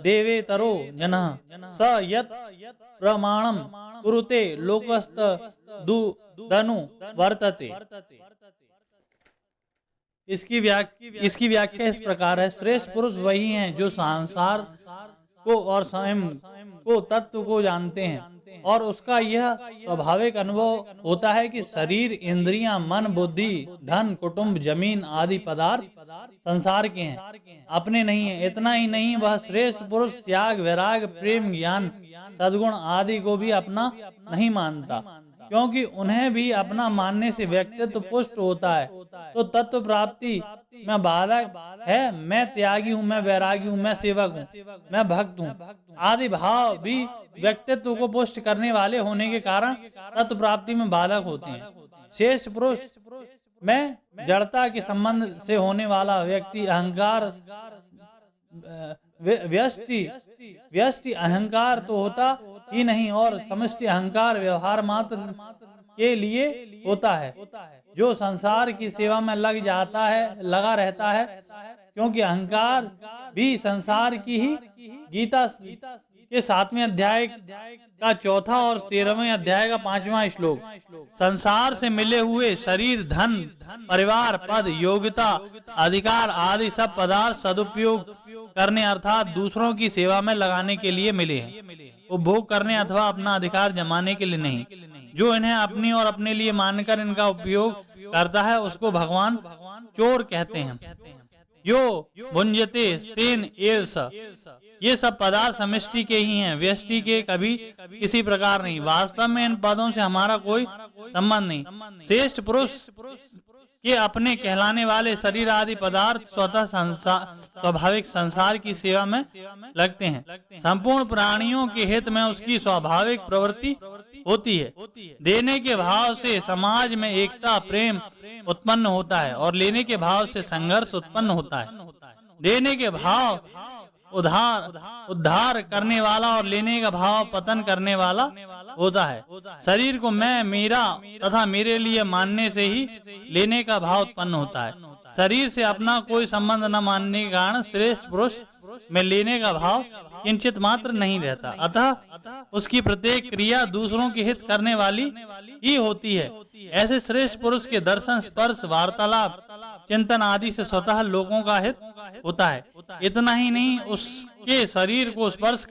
देवेतरो जनः स यत् प्रमाणम कुरुते लोकस्त दनु वर्तते। इसकी व्याख्या इस प्रकार है। श्रेष्ठ पुरुष वही हैं जो संसार को और स्वयं को तत्व को जानते हैं और उसका यह स्वाभाविक अनुभव होता है कि शरीर, इंद्रियां, मन, बुद्धि, धन, कुटुंब, जमीन आदि पदार्थ संसार के हैं, अपने नहीं है। इतना ही नहीं, वह श्रेष्ठ पुरुष त्याग, वैराग, प्रेम, ज्ञान, सद्गुण आदि को भी अपना नहीं मानता, क्योंकि उन्हें भी अपना मानने से व्यक्तित्व पुष्ट होता है। तो तत्व प्राप्ति में बालक है, मैं त्यागी हूँ, मैं वैरागी हूँ, मैं सेवक हूँ, मैं भक्त हूँ आदि भाव भी व्यक्तित्व को पुष्ट करने वाले होने के कारण तत्व प्राप्ति में बालक होते हैं। श्रेष्ठ पुरुष में जड़ता के संबंध से होने वाला व्यक्ति अहंकार, व्यष्टि अहंकार तो होता ही नहीं और समष्टि अहंकार व्यवहार मात्र के लिए होता है, जो संसार की सेवा में लगा रहता है, क्योंकि अहंकार भी संसार की ही। गीता के 7वें अध्याय का 4था और 13वें अध्याय का 5वां श्लोक, संसार से मिले हुए शरीर, धन, परिवार, पद, योग्यता, अधिकार आदि सब पदार्थ सदुपयोग करने अर्थात दूसरों की सेवा में लगाने के लिए मिले हैं, उपभोग करने अथवा अपना अधिकार जमाने के लिए नहीं। जो इन्हें अपनी और अपने लिए मानकर इनका उपयोग करता है उसको भगवान चोर कहते हैं। यो भुंजते तेन एव स, ये सब पदार्थ समष्टि के ही हैं, व्यष्टि के कभी किसी प्रकार नहीं। वास्तव में इन पदों से हमारा कोई संबंध नहीं। श्रेष्ठ पुरुष के अपने कहलाने वाले शरीर आदि पदार्थ स्वतः स्वाभाविक संसार की सेवा में लगते हैं। संपूर्ण प्राणियों के हित में उसकी स्वाभाविक प्रवृत्ति होती है। देने के भाव से समाज में एकता, प्रेम उत्पन्न होता है और लेने के भाव से संघर्ष उत्पन्न होता है। देने के भाव उद्धार करने वाला और लेने का भाव पतन करने वाला होता है। शरीर को मैं, मेरा तथा मेरे लिए मानने से ही लेने का भाव उत्पन्न होता है। शरीर से अपना कोई संबंध न मानने के कारण श्रेष्ठ पुरुष में लेने का भाव किंचित मात्र नहीं रहता, अतः उसकी प्रत्येक क्रिया दूसरों की हित करने वाली ही होती है। ऐसे श्रेष्ठ पुरुष के दर्शन, स्पर्श, वार्तालाप, चिंतन आदि से स्वतः लोगों का हित होता है। इतना ही नहीं, उसके शरीर को स्पर्श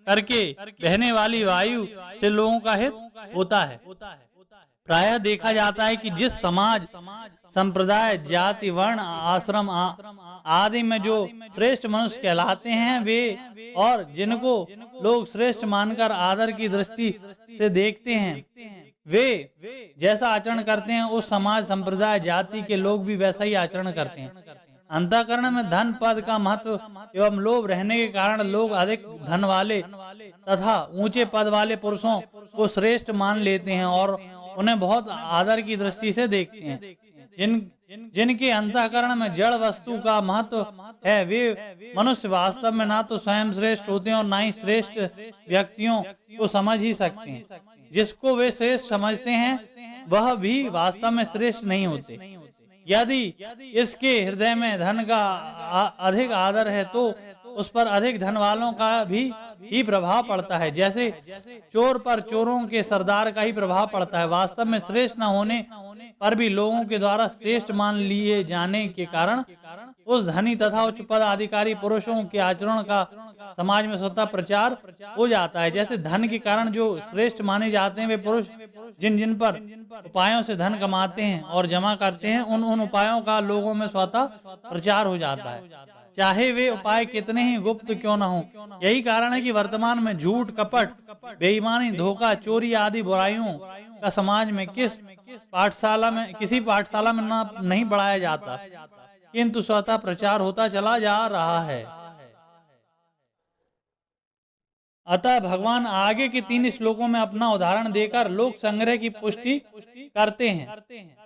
करके बहने वाली वायु से लोगों का हित होता है। प्रायः देखा जाता है कि जिस समाज, संप्रदाय, जाति, वर्ण, आश्रम आदि में जो श्रेष्ठ मनुष्य कहलाते हैं वे और जिनको लोग श्रेष्ठ मानकर आदर की दृष्टि से देखते हैं, वे जैसा आचरण करते हैं उस समाज, संप्रदाय, जाति के लोग भी वैसा ही आचरण करते हैं। अंतःकरण में धन, पद का महत्व एवं लोभ रहने के कारण लोग अधिक धन वाले तथा ऊंचे पद वाले पुरुषों को श्रेष्ठ मान लेते हैं और उन्हें बहुत आदर की दृष्टि से देखते हैं। जिनके अंतःकरण में जड़ वस्तु का महत्व है वे मनुष्य वास्तव में ना तो स्वयं श्रेष्ठ होते हैं और ना ही श्रेष्ठ व्यक्तियों को समझ ही सकते हैं। जिसको वे श्रेष्ठ समझते हैं वह भी वास्तव में श्रेष्ठ नहीं होते। यदि इसके हृदय में धन का अधिक आदर है तो उस पर अधिक धन वालों का भी प्रभाव पड़ता है, जैसे चोर पर चोरों के सरदार का ही प्रभाव पड़ता है। वास्तव में श्रेष्ठ न होने पर भी लोगों के द्वारा श्रेष्ठ मान लिए जाने के कारण उस धनी तथा उच्च पद अधिकारी पुरुषों के आचरण का समाज में स्वतः प्रचार हो जाता है। जैसे धन के कारण जो श्रेष्ठ माने जाते हैं वे पुरुष जिन पर उपायों से धन कमाते हैं और जमा करते हैं, उन उपायों का लोगों में स्वतः प्रचार हो जाता है, चाहे वे उपाय कितने ही गुप्त क्यों न हो। यही कारण है कि वर्तमान में झूठ, कपट, बेईमानी, धोखा, चोरी आदि बुराइयों का समाज में किसी पाठशाला में नहीं पढ़ाया जाता, किंतु स्वतः प्रचार होता चला जा रहा है। अतः भगवान आगे के 3 श्लोकों में अपना उदाहरण देकर लोक संग्रह की पुष्टि करते हैं।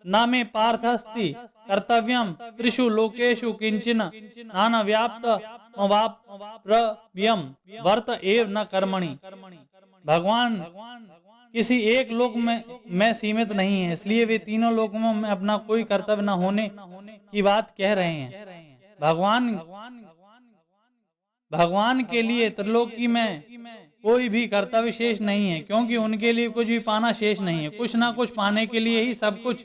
न मे पार्थस्ति कर्तव्यम त्रिषु लोकेषु किंचन नाना व्याप्त प्रव्यम वर्त एव न कर्मणि। भगवान किसी एक लोक में सीमित नहीं है, इसलिए वे तीनों लोकों में अपना कोई कर्तव्य न होने की बात कह रहे हैं। भगवान के लिए त्रिलोकी में कोई भी कर्तव्य शेष नहीं है, क्योंकि उनके लिए कुछ भी पाना शेष नहीं है। कुछ ना कुछ पाने के लिए ही सब कुछ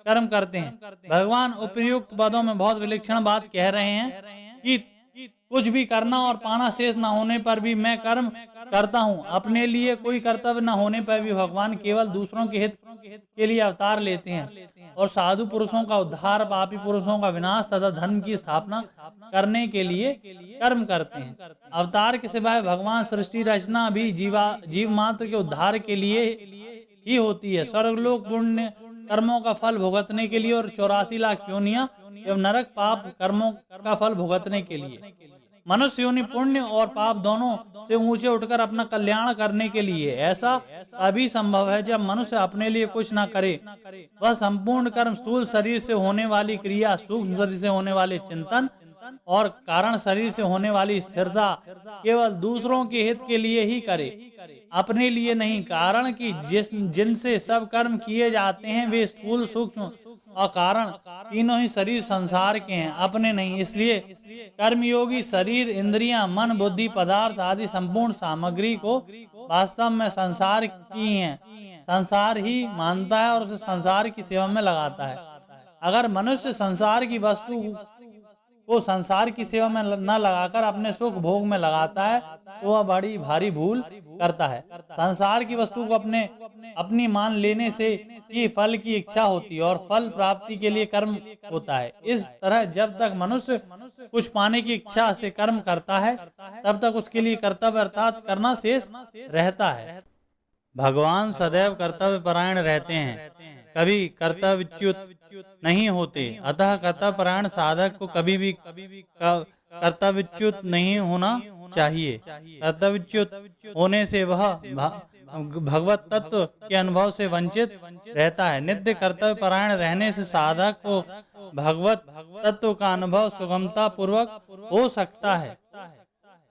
कर्म करते हैं। भगवान उपयुक्त पदों में बहुत विलक्षण बात कह रहे हैं कुछ भी करना और पाना शेष न होने पर भी मैं कर्म करता हूँ। अपने लिए कोई कर्तव्य न होने पर भी भगवान केवल दूसरों के हित के लिए अवतार लेते हैं और साधु पुरुषों का उद्धार, पापी पुरुषों का विनाश तथा धर्म की स्थापना करने के लिए कर्म करते हैं। अवतार के सिवाय भगवान सृष्टि रचना भी जीव मात्र के उद्धार के लिए ही होती है। स्वर्गलोक पुण्य कर्मों का फल भुगतने के लिए और 84 लाख योनियां एवं नरक पाप कर्मों का फल भुगतने के लिए। मनुष्य योनि पुण्य और पाप दोनों से ऊंचे उठकर अपना कल्याण करने के लिए। ऐसा अभी संभव है जब मनुष्य अपने लिए कुछ न करे। वह संपूर्ण कर्म स्थूल शरीर से होने वाली क्रिया, सूक्ष्म शरीर से होने वाले चिंतन और कारण शरीर से होने वाली स्थिरता केवल दूसरों के हित के लिए ही करे, अपने लिए नहीं। कारण कि जिनसे सब कर्म किए जाते हैं वे स्थूल, सूक्ष्म और कारण तीनों ही शरीर संसार के हैं, अपने नहीं। इसलिए कर्मयोगी शरीर, इंद्रियां, मन, बुद्धि, पदार्थ आदि संपूर्ण सामग्री को वास्तव में संसार की हैं, संसार ही मानता है और उसे संसार की सेवा में लगाता है। अगर मनुष्य संसार की वस्तु को संसार की सेवा में न लगाकर अपने सुख भोग में लगाता है तो वह बड़ी भारी भूल करता है। संसार की वस्तु को अपनी मान लेने से ही फल की इच्छा होती है और फल प्राप्ति के लिए कर्म होता है। इस तरह जब तक मनुष्य कुछ पाने की इच्छा से कर्म करता है तब तक उसके लिए कर्तव्य अर्थात करना शेष रहता है। भगवान सदैव कर्तव्य परायण रहते हैं, कभी कर्तव्यच्युत नहीं होते। अतः कर्तव्य परायण साधक को कभी भी कर्तव्यच्युत नहीं होना चाहिए। कर्तव्यच्युत होने से वह भगवत तत्व के अनुभव से वंचित रहता है। नित्य कर्तव्य परायण रहने से साधक को भगवत तत्व का अनुभव सुगमता पूर्वक हो सकता है।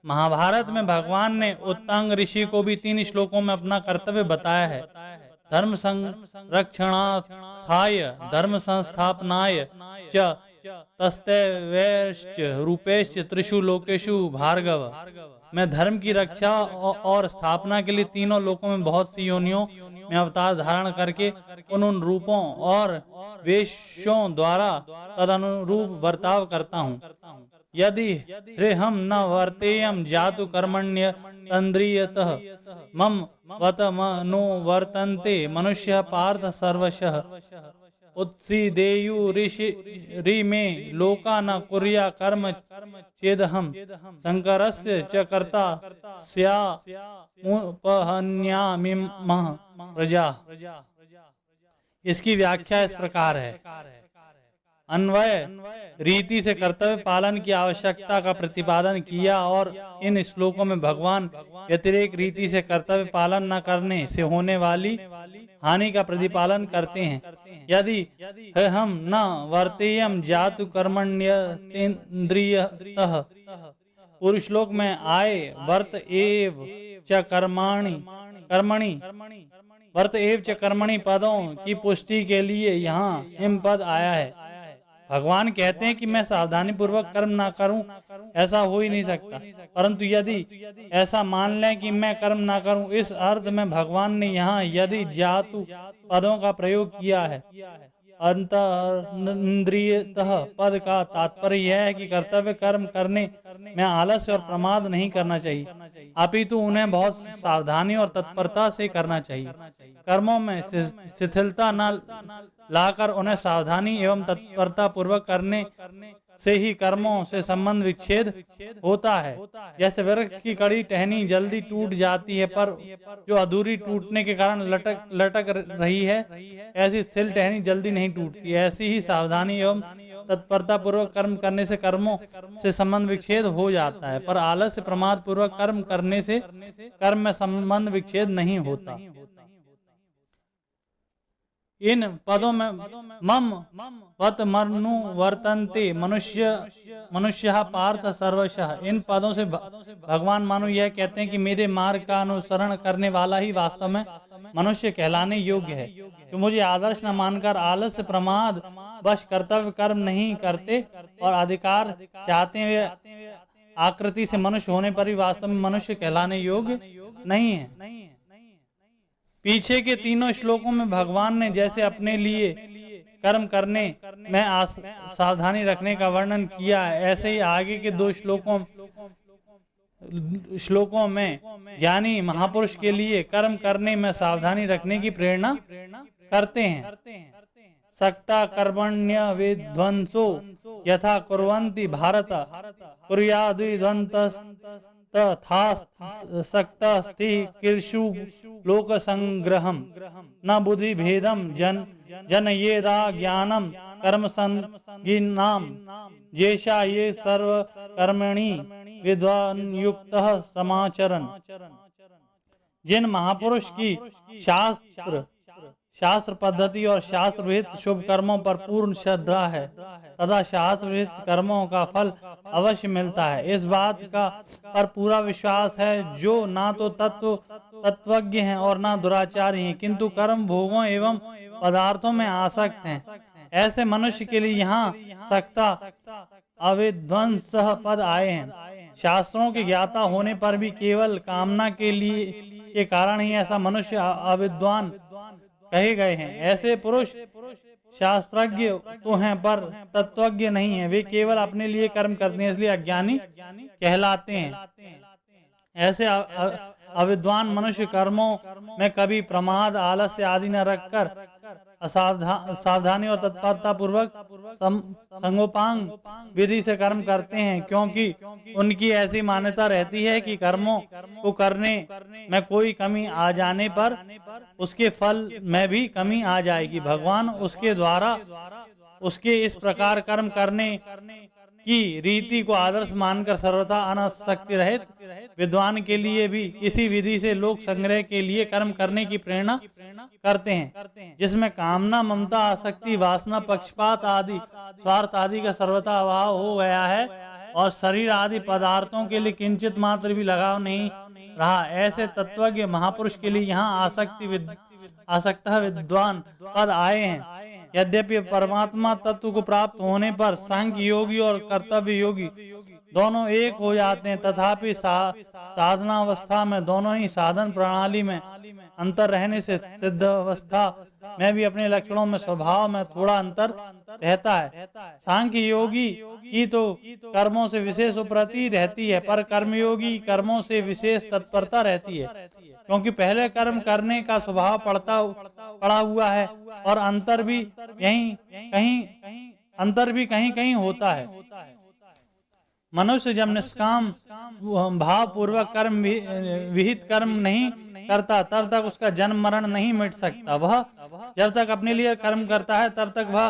महाभारत में भगवान ने उत्तंग ऋषि को भी 3 श्लोकों में अपना कर्तव्य बताया है। धर्म संरक्षणार्थाय धर्म संस्थापनाय च तस्तैवैश्च रूपेश्च त्रिषु लोकेषु भार्गव। मैं धर्म की रक्षा और स्थापना के लिए तीनों लोकों में बहुत सी योनियों में अवतार धारण करके उन रूपों और वेशों द्वारा तदनुरूप बर्ताव करता हूँ। यदि हम न वर्तेयम जातु कर्मण्य तंद्रियतः मम वत मनो वर्तन्ते मनुष्य पार्थ सर्वशः उत्सीदेयुरिषि मे लोका न कुर्या कर्म चेदहम शंकरस्य च कर्ता स्यामुपहन्यामिमः प्रजा। इसकी व्याख्या इस प्रकार है। अन्वय रीति से कर्तव्य पालन की आवश्यकता का प्रतिपादन किया और इन श्लोकों में भगवान व्यतिरेक रीति से कर्तव्य पालन न करने से होने वाली हानि का प्रतिपादन करते हैं। यदि हम न वर्तेयम जातु कर्मण्येन्द्रियतः पूर्व श्लोक में आए वर्त एव च कर्मणि वर्त एव च कर्मणि पदों की पुष्टि के लिए यहाँ हिम पद आया है। भगवान कहते हैं कि मैं सावधानी पूर्वक कर्म ना करूं, ऐसा हो ही नहीं सकता। परंतु यदि ऐसा मान लें कि मैं कर्म ना करूं, इस अर्थ में भगवान ने यहाँ यदि जातु पदों का प्रयोग किया है। अंतरिंद्रियतः पद का तात्पर्य यह है कि कर्तव्य कर्म करने में आलस्य और प्रमाद नहीं करना चाहिए, अपितु उन्हें बहुत सावधानी और तत्परता से करना चाहिए। कर्मों में शिथिलता न लाकर उन्हें सावधानी एवं तत्परता पूर्वक करने से ही कर्मों से संबंध विच्छेद होता है। जैसे वृक्ष की कड़ी टहनी जल्दी टूट जाती है पर जो अधूरी टूटने के कारण लटक रही है, ऐसी स्थिर टहनी जल्दी नहीं टूटती। ऐसी ही सावधानी एवं तत्परता पूर्वक कर्म करने से कर्मों से संबंध विच्छेद हो जाता है, पर आलस्य प्रमाद पूर्वक कर्म करने से कर्म में संबंध विच्छेद नहीं होता। इन पदों में मम वत मनु वर्तन्ते मनुष्य पार्थ सर्वशः, इन पदों से भगवान मानो यह कहते हैं कि मेरे मार्ग का अनुसरण करने वाला ही वास्तव में मनुष्य कहलाने योग्य है। जो मुझे आदर्श न मानकर आलस्य प्रमाद वश कर्तव्य कर्म नहीं करते और अधिकार चाहते हैं, वे आकृति से मनुष्य होने पर भी वास्तव में मनुष्य कहलाने योग्य नहीं है। पीछे के तीनों श्लोकों में भगवान ने जैसे अपने लिए कर्म करने में सावधानी रखने का वर्णन किया है। ऐसे ही आगे के 2 श्लोकों में ज्ञानी महापुरुष के लिए कर्म करने में सावधानी रखने की प्रेरणा करते हैं। सक्ता कर्मण्य विध्वंसो यथा कुर्वन्ति भारत कुर्याद्विध्वंसस्तथा सक्तस्ति कीर्षु लोक संग्रहम न बुद्धि भेदम जनयेदा ज्ञानम कर्म संगीनाम येषा ये सर्व कर्मणि विद्वान युक्तः समाचरण। जिन महापुरुष की शास्त्र पद्धति और शास्त्र विहित शुभ कर्मों पर पूर्ण श्रद्धा है तथा शास्त्र विहित कर्मों का फल अवश्य मिलता है, इस बात का पर पूरा विश्वास है, जो ना तो तत्वज्ञ हैं और ना दुराचारी हैं, किंतु कर्म भोगों एवं पदार्थों में आसक्त हैं। ऐसे मनुष्य के लिए यहाँ सक्ता अविध्वंस पद आए हैं। शास्त्रों के ज्ञाता होने पर भी केवल कामना के कारण ही ऐसा मनुष्य अविद्वान कहे गए हैं। ऐसे पुरुष शास्त्रज्ञ तो हैं पर तत्वज्ञ नहीं है, वे केवल अपने लिए कर्म करते हैं, इसलिए अज्ञानी कहलाते हैं। ऐसे अविद्वान मनुष्य कर्मों में कभी प्रमाद, आलस्य आदि न रखकर सावधानी और तत्परता पूर्वक संगोपांग विधि से कर्म करते हैं, क्योंकि उनकी ऐसी मान्यता रहती है कि कर्मों को करने में कोई कमी आ जाने पर उसके फल में भी कमी आ जाएगी। भगवान उसके द्वारा उसके इस प्रकार कर्म करने की रीति को आदर्श मानकर सर्वथा अनासक्ति रहित विद्वान के लिए भी इसी विधि से लोक संग्रह के लिए कर्म करने की प्रेरणा करते हैं, जिसमें कामना, ममता, आसक्ति, वासना, पक्षपात आदि स्वार्थ आदि का सर्वथा अभाव हो गया है और शरीर आदि पदार्थों के लिए किंचित मात्र भी लगाव नहीं रहा। ऐसे तत्वज्ञ महापुरुष के लिए यहाँ आसक्त विद्वान पद आए हैं। यद्यपि परमात्मा तत्व को प्राप्त होने पर सांख्य योगी और कर्तव्य योगी दोनों एक हो जाते हैं, तथापि साधना अवस्था में दोनों ही साधन प्रणाली में अंतर रहने से सिद्ध अवस्था में भी अपने लक्षणों में स्वभाव में थोड़ा अंतर रहता है। सांख्य योगी की तो कर्मों से विशेष उपरति रहती है, पर कर्मयोगी कर्मों से विशेष तत्परता रहती है, क्योंकि पहले कर्म करने का स्वभाव पड़ा हुआ है और अंतर भी कहीं कहीं होता है। मनुष्य जब निष्काम भाव पूर्वक कर्म विहित कर्म नहीं करता तब तक उसका जन्म मरण नहीं मिट सकता। वह जब तक अपने लिए कर्म करता है तब तक वह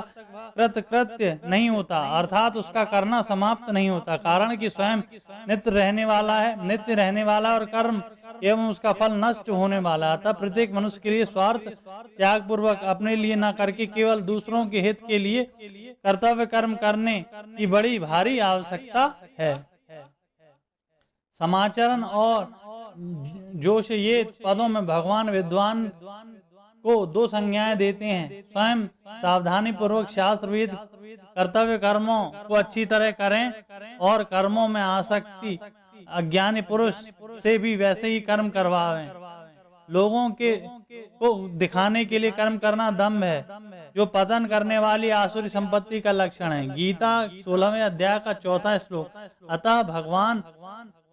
कृत्य नहीं होता, अर्थात उसका करना समाप्त नहीं होता, कारण कि स्वयं नित्य रहने वाला और कर्म एवं उसका फल नष्ट होने वाला। अतः प्रत्येक मनुष्य के लिए स्वार्थ त्याग पूर्वक अपने लिए न करके केवल दूसरों के हित के लिए कर्तव्य कर्म करने की बड़ी भारी आवश्यकता है। समाचरण और जोश ये पदों में भगवान विद्वान को 2 संज्ञाएं देते हैं। स्वयं सावधानी पूर्वक शास्त्र विहित कर्तव्य कर्मों को अच्छी तरह करें और कर्मों में आसक्ति अज्ञानी पुरुष से भी वैसे ही कर्म करवाएं। लोगों को दिखाने के लिए कर्म करना दम्भ है, जो पतन करने वाली आसुरी संपत्ति का लक्षण है। गीता 16वें अध्याय का 4था श्लोक। अतः भगवान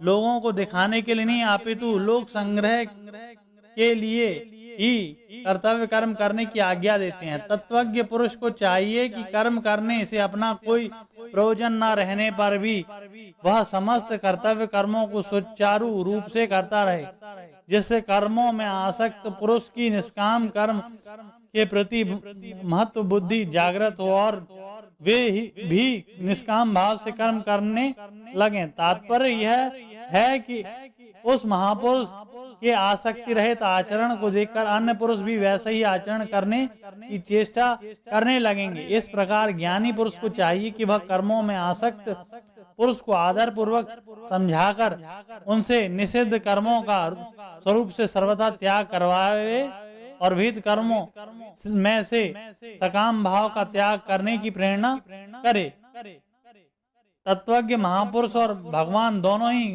लोगों को दिखाने के लिए नहीं, अपितु लोक संग्रह के लिए ही कर्तव्य कर्म करने की आज्ञा देते हैं। तत्वज्ञ पुरुष को चाहिए कि कर्म करने से अपना कोई प्रयोजन न रहने पर भी वह समस्त कर्तव्य कर्मों को सुचारू रूप से करता रहे, जिससे कर्मों में आसक्त पुरुष की निष्काम कर्म के प्रति महत्व बुद्धि जागृत हो और वे भी निष्काम भाव से कर्म करने लगे। तात्पर्य यह है कि उस महापुरुष के आसक्ति रहित आचरण को देखकर अन्य पुरुष भी वैसा ही आचरण करने की चेष्टा करने लगेंगे। इस प्रकार ज्ञानी पुरुष को चाहिए कि वह कर्मों में आसक्त पुरुष को आदर पूर्वक समझाकर उनसे निषिद्ध कर्मों का स्वरूप से सर्वथा त्याग करवाए और विहित कर्मों में से सकाम भाव का त्याग करने की प्रेरणा करे। तत्वज्ञ महापुरुष और भगवान दोनों ही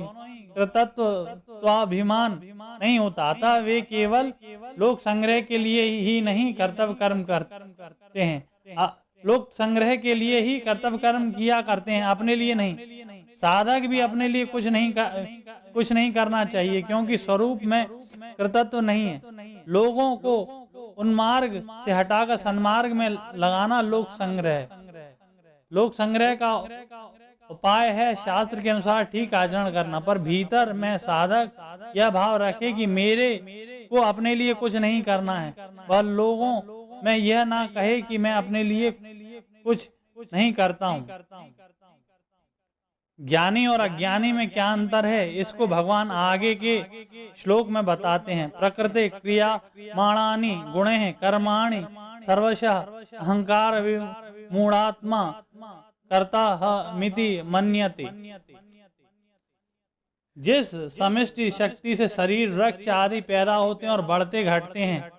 कृतत्वाभिमान नहीं होता, अतः वे केवल लोक संग्रह के लिए ही नहीं कर्तव्य कर्म करते हैं, लोग संग्रह के लिए ही कर्तव्य कर्म किया करते हैं, अपने लिए नहीं। साधक भी अपने लिए कुछ नहीं करना चाहिए, क्योंकि स्वरूप में कृतत्व नहीं है। लोगों को उन्मार्ग से हटाकर सन्मार्ग में लगाना लोक संग्रह है। लोक संग्रह का उपाय है शास्त्र के अनुसार ठीक आचरण करना, पर भीतर में साधक यह भाव रखे कि मेरे को अपने लिए कुछ नहीं करना है। वह लोगों में यह ना कहे कि मैं अपने लिए कुछ नहीं करता हूँ। ज्ञानी और अज्ञानी में क्या अंतर है, इसको भगवान आगे के श्लोक में बताते हैं। प्रकृति क्रिया माणानि गुणे कर्माणि सर्वशः अहंकार मूढ़ात्मा कर्ता मिति मन्यते। जिस समष्टि शक्ति से शरीर, वृक्ष आदि पैदा होते हैं और बढ़ते घटते हैं,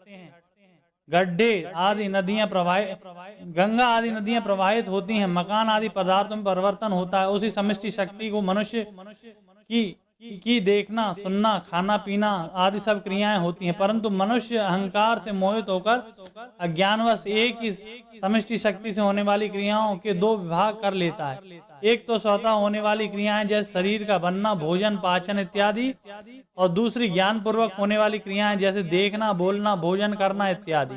गड्ढे आदि नदियां प्रवाहित, गंगा आदि नदियां प्रवाहित होती हैं, मकान आदि पदार्थों में परिवर्तन होता है, उसी समष्टि शक्ति को मनुष्य की देखना, सुनना, खाना पीना आदि सब क्रियाएं होती हैं। परंतु मनुष्य अहंकार से मोहित होकर अज्ञानवश एक ही समष्टि शक्ति से होने वाली क्रियाओं के दो विभाग कर लेता है। एक तो स्वतः होने वाली क्रियाएं जैसे शरीर का बनना, भोजन, पाचन इत्यादि, और दूसरी ज्ञान पूर्वक होने वाली क्रियाएं जैसे देखना, बोलना, भोजन करना इत्यादि।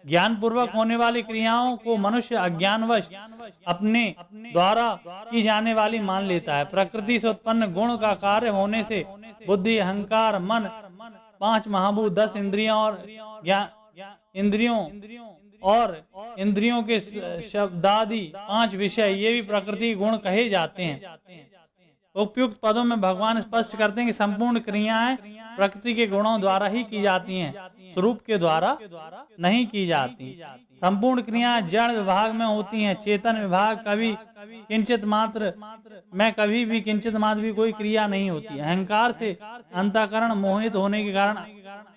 ज्ञान पूर्वक होने वाली क्रियाओं को मनुष्य अज्ञानवश अपने द्वारा की जाने वाली मान लेता है। प्रकृति से उत्पन्न गुण का कार्य होने से बुद्धि, अहंकार, मन, 5 महाभूत, 10 इंद्रियों के शब्दादि 5 विषय, ये भी प्रकृति गुण कहे जाते हैं। उपयुक्त पदों में भगवान स्पष्ट करते हैं कि संपूर्ण क्रियाएं प्रकृति के गुणों द्वारा ही की जाती हैं, स्वरूप के द्वारा नहीं की जाती। संपूर्ण क्रियाएं जड़ विभाग में होती हैं। चेतन विभाग कभी किंचित मात्र में कभी भी किंचित मात्र भी कोई क्रिया नहीं होती। अहंकार से अंतःकरण मोहित होने के कारण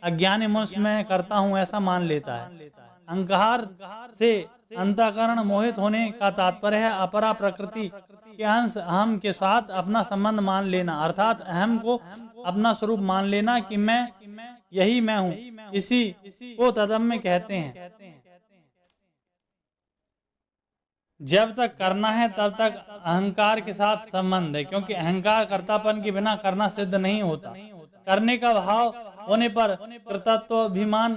अज्ञानी मनुष्य मैं करता हूँ ऐसा मान लेता है। अहंकार से अंतःकरण मोहित होने का तात्पर्य है अपरा प्रकृति के अंश अहम के साथ अपना संबंध मान लेना, अर्थात अहम को अपना स्वरूप मान लेना कि मैं यही मैं हूँ। इसी को तदम्य कहते हैं। जब तक करना है तब तक अहंकार के साथ संबंध है, क्योंकि अहंकार कर्तापन के बिना करना सिद्ध नहीं होता। करने का भाव होने पर कर्तव्याभिमान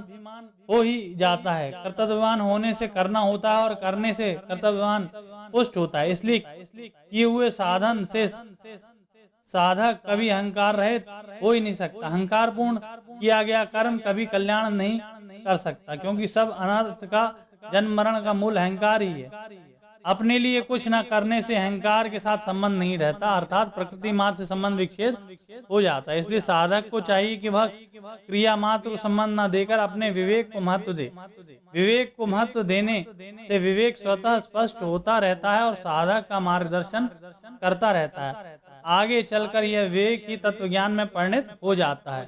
हो ही जाता है। कर्तव्यवान होने से करना होता है और करने से कर्तव्यवान पुष्ट होता है। इसलिए किए हुए साधन से साधक कभी अहंकार रहित हो ही नहीं सकता। अहंकार पूर्ण किया गया कर्म कभी कल्याण नहीं कर सकता, क्योंकि सब अनर्थ का जन्म मरण का मूल अहंकार ही है। अपने लिए कुछ न करने से अहंकार के साथ संबंध नहीं रहता, अर्थात प्रकृति मात्र से संबंध विच्छेद हो जाता है। इसलिए साधक को चाहिए कि वह क्रिया मात्र को संबंध न देकर अपने विवेक को महत्व दे। विवेक को महत्व देने से विवेक स्वतः स्पष्ट होता रहता है और साधक का मार्गदर्शन करता रहता है। आगे चलकर यह विवेक ही तत्व ज्ञान में परिणत हो जाता है।